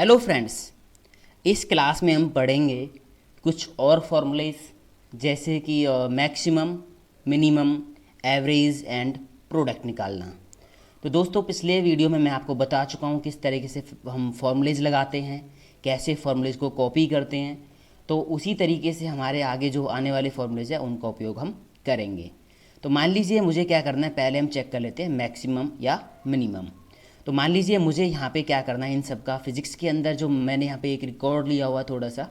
Hello friends, इस class में हम पढ़ेंगे कुछ और फॉर्मूलेज जैसे कि maximum, minimum, average and product निकालना। तो दोस्तों, पिछले वीडियो में मैं आपको बता चुका हूँ किस तरीके से हम फॉर्मूलेज लगाते हैं, कैसे फॉर्मूलेज को कॉपी करते हैं। तो उसी तरीके से हमारे आगे जो आने वाले फॉर्मूलेज हैं उनका उपयोग हम करेंगे। तो मान लीजिए मुझे क्या करना है, पहले हम चेक कर लेते हैं मैक्सिमम या मिनिमम। तो मान लीजिए मुझे यहाँ पे क्या करना है, इन सब का फिजिक्स के अंदर जो मैंने यहाँ पे एक रिकॉर्ड लिया हुआ थोड़ा सा,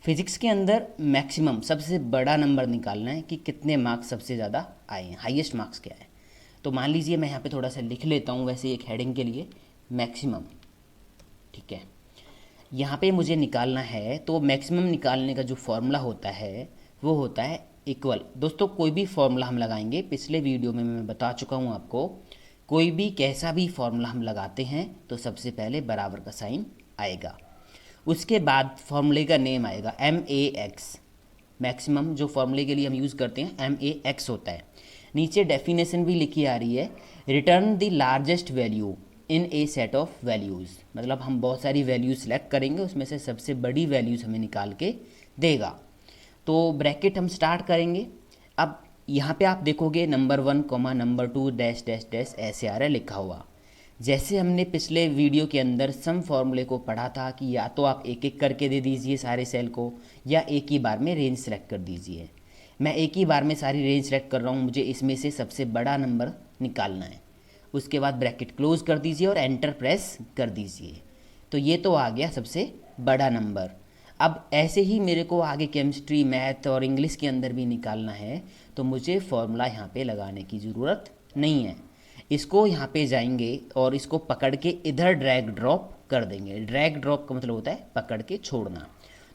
फिजिक्स के अंदर मैक्सिमम सबसे बड़ा नंबर निकालना है कि कितने मार्क्स सबसे ज़्यादा आए हैं, हाईएस्ट मार्क्स क्या है। तो मान लीजिए मैं यहाँ पे थोड़ा सा लिख लेता हूँ वैसे एक हेडिंग के लिए, मैक्सिमम। ठीक है, यहाँ पे मुझे निकालना है। तो मैक्सिमम निकालने का जो फॉर्मूला होता है वो होता है इक्वल। दोस्तों, कोई भी फॉर्मूला हम लगाएंगे, पिछले वीडियो में मैं बता चुका हूँ आपको, कोई भी कैसा भी फॉर्मूला हम लगाते हैं तो सबसे पहले बराबर का साइन आएगा, उसके बाद फॉर्मूले का नेम आएगा MAX। मैक्सिमम जो फॉर्मूले के लिए हम यूज़ करते हैं MAX होता है। नीचे डेफिनेशन भी लिखी आ रही है, return the largest value in A set of values. मतलब हम बहुत सारी वैल्यूज़ सेलेक्ट करेंगे, उसमें से सबसे बड़ी वैल्यूज़ हमें निकाल के देगा। तो ब्रैकेट हम स्टार्ट करेंगे। अब यहाँ पे आप देखोगे number 1 comma number 2 dash dash dash ऐसे आ रहा है लिखा हुआ। जैसे हमने पिछले वीडियो के अंदर सम फॉर्मूले को पढ़ा था कि या तो आप एक एक करके दे दीजिए सारे सेल को, या एक ही बार में रेंज सेलेक्ट कर दीजिए। मैं एक ही बार में सारी रेंज सेलेक्ट कर रहा हूँ, मुझे इसमें से सबसे बड़ा नंबर निकालना है। उसके बाद ब्रैकेट क्लोज कर दीजिए और एंटर प्रेस कर दीजिए। तो ये तो आ गया सबसे बड़ा नंबर। अब ऐसे ही मेरे को आगे केमिस्ट्री, मैथ और इंग्लिश के अंदर भी निकालना है, तो मुझे फॉर्मूला यहाँ पे लगाने की ज़रूरत नहीं है। इसको यहाँ पे जाएंगे और इसको पकड़ के इधर ड्रैग ड्रॉप कर देंगे। ड्रैग ड्रॉप का मतलब होता है पकड़ के छोड़ना।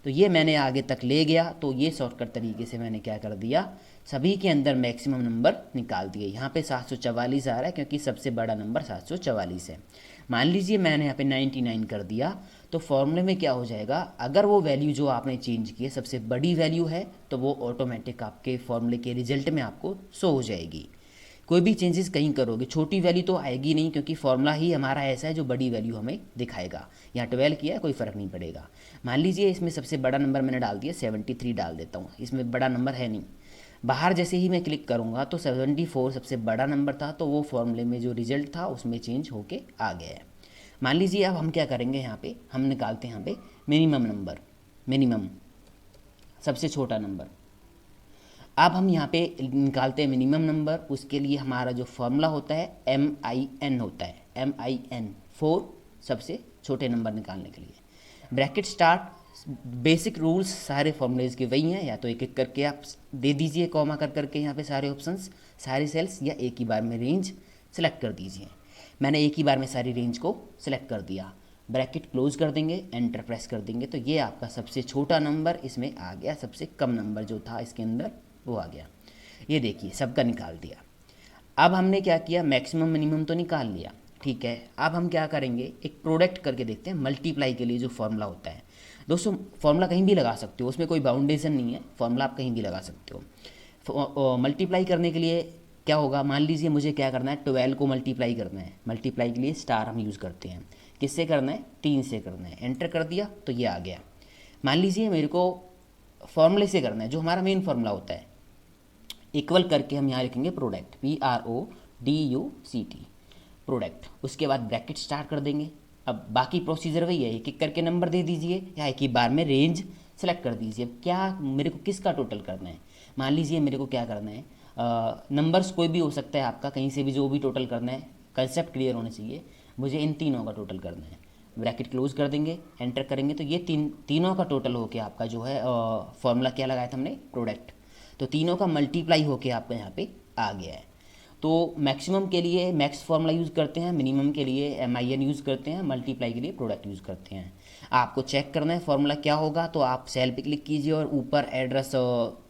तो ये मैंने आगे तक ले गया, तो ये शॉर्टकट तरीके से मैंने क्या कर दिया, सभी के अंदर मैक्सिमम नंबर निकाल दिए। यहाँ पे 744 आ रहा है क्योंकि सबसे बड़ा नंबर 744 है। मान लीजिए मैंने यहाँ पे 99 कर दिया, तो फॉर्मूले में क्या हो जाएगा, अगर वो वैल्यू जो आपने चेंज की है सबसे बड़ी वैल्यू है तो वो ऑटोमेटिक आपके फॉर्मूले के रिजल्ट में आपको शो हो जाएगी। कोई भी चेंजेस कहीं करोगे छोटी वैल्यू तो आएगी नहीं, क्योंकि फॉर्मूला ही हमारा ऐसा है जो बड़ी वैल्यू हमें दिखाएगा। यहाँ 12 किया है, कोई फ़र्क नहीं पड़ेगा। मान लीजिए इसमें सबसे बड़ा नंबर मैंने डाल दिया 73 डाल देता हूँ, इसमें बड़ा नंबर है नहीं। बाहर जैसे ही मैं क्लिक करूँगा तो 74 सबसे बड़ा नंबर था, तो वो फॉर्मूले में जो रिजल्ट था उसमें चेंज होके आ गया है। मान लीजिए अब हम क्या करेंगे, यहाँ पे हम निकालते हैं यहाँ पे मिनिमम नंबर, मिनिमम सबसे छोटा नंबर। अब हम यहाँ पे निकालते हैं मिनिमम नंबर। उसके लिए हमारा जो फॉर्मूला होता है MIN होता है, MIN 4 सबसे छोटे नंबर निकालने के लिए। Bracket start. बेसिक रूल्स सारे फॉर्मूलेज के वही हैं, या तो एक एक करके आप दे दीजिए कॉमा कर करके यहाँ पे सारे ऑप्शंस, सारे सेल्स, या एक ही बार में रेंज सेलेक्ट कर दीजिए। मैंने एक ही बार में सारी रेंज को सिलेक्ट कर दिया। ब्रैकेट क्लोज कर देंगे, एंटर प्रेस कर देंगे, तो ये आपका सबसे छोटा नंबर इसमें आ गया, सबसे कम नंबर जो था इसके अंदर वो आ गया। ये देखिए सबका निकाल दिया। अब हमने क्या किया, मैक्सिमम मिनिमम तो निकाल लिया, ठीक है। अब हम क्या करेंगे, एक प्रोडक्ट करके देखते हैं। मल्टीप्लाई के लिए जो फॉर्मूला होता है, दोस्तों फॉर्मूला कहीं भी लगा सकते हो, उसमें कोई बाउंडेशन नहीं है, फॉर्मूला आप कहीं भी लगा सकते हो। मल्टीप्लाई करने के लिए क्या होगा, मान लीजिए मुझे क्या करना है, 12 को मल्टीप्लाई करना है। मल्टीप्लाई के लिए स्टार हम यूज़ करते हैं। किससे करना है, 3 से करना है। एंटर कर दिया तो ये आ गया। मान लीजिए मेरे को फॉर्मूले से करना है, जो हमारा मेन फॉर्मूला होता है। इक्वल करके हम यहाँ लिखेंगे प्रोडक्ट, PRODUCT, प्रोडक्ट। उसके बाद ब्रैकेट स्टार्ट कर देंगे। अब बाकी प्रोसीजर वही है, एक एक करके नंबर दे दीजिए या एक ही बार में रेंज सेलेक्ट कर दीजिए। क्या मेरे को किसका टोटल करना है, मान लीजिए मेरे को क्या करना है, नंबर्स कोई भी हो सकता है आपका, कहीं से भी जो भी टोटल करना है, कंसेप्ट क्लियर होना चाहिए। मुझे इन तीनों का टोटल करना है। ब्रैकेट क्लोज कर देंगे, एंटर करेंगे, तो ये तीनों का टोटल होके आपका जो है फॉर्मूला क्या लगाया था हमने, प्रोडक्ट। तो तीनों का मल्टीप्लाई होके आपका यहाँ पे आ गया है। तो मैक्सिमम के लिए मैक्स फार्मूला यूज़ करते हैं, मिनिमम के लिए MIN यूज़ करते हैं, मल्टीप्लाई के लिए प्रोडक्ट यूज़ करते हैं। आपको चेक करना है फार्मूला क्या होगा, तो आप सेल पे क्लिक कीजिए और ऊपर एड्रेस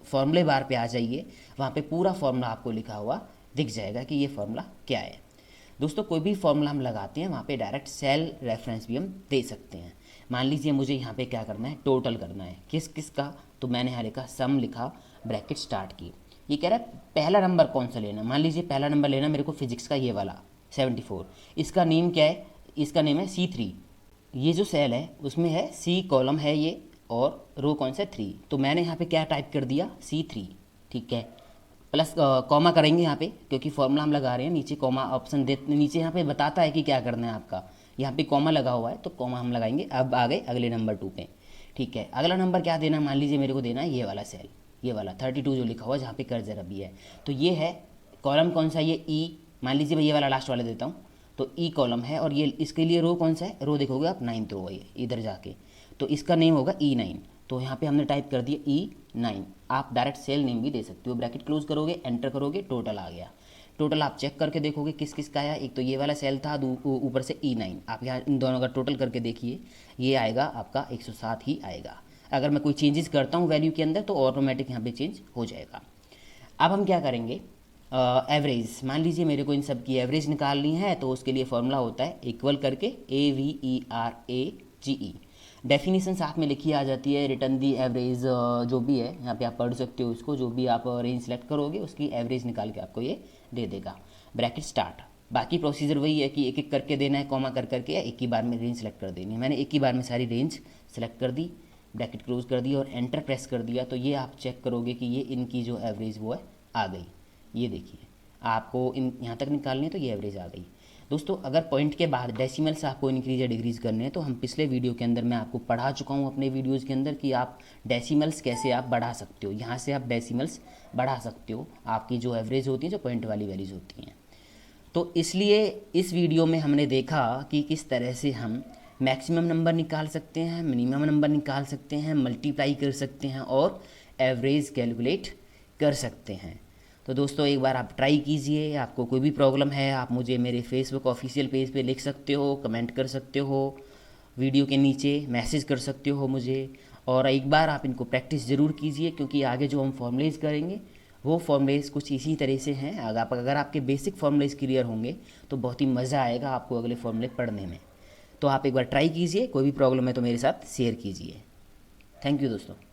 फार्मूले बार पे आ जाइए। वहाँ पे पूरा फार्मूला आपको लिखा हुआ दिख जाएगा कि ये फार्मूला क्या है। दोस्तों, कोई भी फार्मूला हम लगाते हैं वहाँ पे डायरेक्ट सेल रेफरेंस भी हम दे सकते हैं। मान लीजिए मुझे यहाँ पे क्या करना है, टोटल करना है किस किस का, तो मैंने यहाँ लिखा सम, लिखा, ब्रैकेट स्टार्ट की। ये कह रहा है पहला नंबर कौन सा लेना। मान लीजिए पहला नंबर लेना मेरे को फिजिक्स का, ये वाला 74। इसका नेम क्या है, इसका नेम है C3। ये जो सेल है उसमें है सी कॉलम है ये, और रो कौन सा 3, तो मैंने यहाँ पे क्या टाइप कर दिया C3, ठीक है। प्लस कॉमा करेंगे यहाँ पे क्योंकि फॉर्मूला हम लगा रहे हैं, नीचे कॉमा ऑप्शन दे, नीचे यहाँ पे बताता है कि क्या करना है आपका, यहाँ पे कॉमा लगा हुआ है तो कॉमा हम लगाएंगे। अब आ गए अगले नंबर 2 पे, ठीक है। अगला नंबर क्या देना, मान लीजिए मेरे को देना है ये वाला सेल, ये वाला 32 जो लिखा हुआ है जहाँ पे कर्सर अभी है, तो ये है कॉलम कौन सा, ये ई, मान लीजिए मैं ये वाला लास्ट वाला देता हूँ, तो ई कॉलम है, और ये इसके लिए रो कौन सा है, रो देखोगे आप 9th रो है इधर जाके, तो इसका नेम होगा E9, तो यहाँ पे हमने टाइप कर दिया E9। आप डायरेक्ट सेल नेम भी दे सकते हो, ब्रैकेट क्लोज करोगे, एंटर करोगे, टोटल आ गया। टोटल आप चेक करके देखोगे किस किस का आया, एक तो ये वाला सेल था, ऊपर से E9, आप यहाँ इन दोनों का टोटल करके देखिए, ये आएगा आपका 107 ही आएगा। अगर मैं कोई चेंजेस करता हूँ वैल्यू के अंदर तो ऑटोमेटिक यहाँ पे चेंज हो जाएगा। अब हम क्या करेंगे, एवरेज, मान लीजिए मेरे को इन सब की एवरेज निकालनी है, तो उसके लिए फॉर्मूला होता है इक्वल करके AVERAGE, डेफिनेशन साथ में लिखी आ जाती है, रिटर्न दी एवरेज, जो भी है यहाँ पे आप पढ़ सकते हो इसको, जो भी आप रेंज सेलेक्ट करोगे उसकी एवरेज निकाल के आपको ये दे देगा, ब्रैकेट स्टार्ट। बाकी प्रोसीजर वही है कि एक एक करके देना है, कॉमा कर करके, या एक ही बार में रेंज सेलेक्ट कर देनी है। मैंने एक ही बार में सारी रेंज सेलेक्ट कर दी, ब्रैकेट क्लोज कर दी और एंटर प्रेस कर दिया, तो ये आप चेक करोगे कि ये इनकी जो एवरेज वो है आ गई। ये देखिए आपको इन यहाँ तक निकालनी है तो ये एवरेज आ गई। दोस्तों अगर पॉइंट के बाद डेसिमल्स आपको इंक्रीज या डिक्रीज करने हैं तो हम पिछले वीडियो के अंदर मैं आपको पढ़ा चुका हूँ अपने वीडियोज़ के अंदर कि आप डेसिमल्स कैसे आप बढ़ा सकते हो, यहाँ से आप डेसिमल्स बढ़ा सकते हो, आपकी जो एवरेज होती है, जो पॉइंट वाली वैल्यूज़ होती हैं। तो इसलिए इस वीडियो में हमने देखा कि किस तरह से हम मैक्सिमम नंबर निकाल सकते हैं, मिनिमम नंबर निकाल सकते हैं, मल्टीप्लाई कर सकते हैं और एवरेज कैलकुलेट कर सकते हैं। तो दोस्तों एक बार आप ट्राई कीजिए। आपको कोई भी प्रॉब्लम है आप मुझे मेरे फेसबुक ऑफिशियल पेज पे लिख सकते हो, कमेंट कर सकते हो, वीडियो के नीचे मैसेज कर सकते हो मुझे, और एक बार आप इनको प्रैक्टिस ज़रूर कीजिए क्योंकि आगे जो हम फॉर्मूलेज करेंगे वो फॉर्मूलेज कुछ इसी तरह से हैं। अगर आपके बेसिक फॉर्मूलेज क्लियर होंगे तो बहुत ही मज़ा आएगा आपको अगले फॉर्मूले पढ़ने में। तो आप एक बार ट्राई कीजिए, कोई भी प्रॉब्लम है तो मेरे साथ शेयर कीजिए। थैंक यू दोस्तों।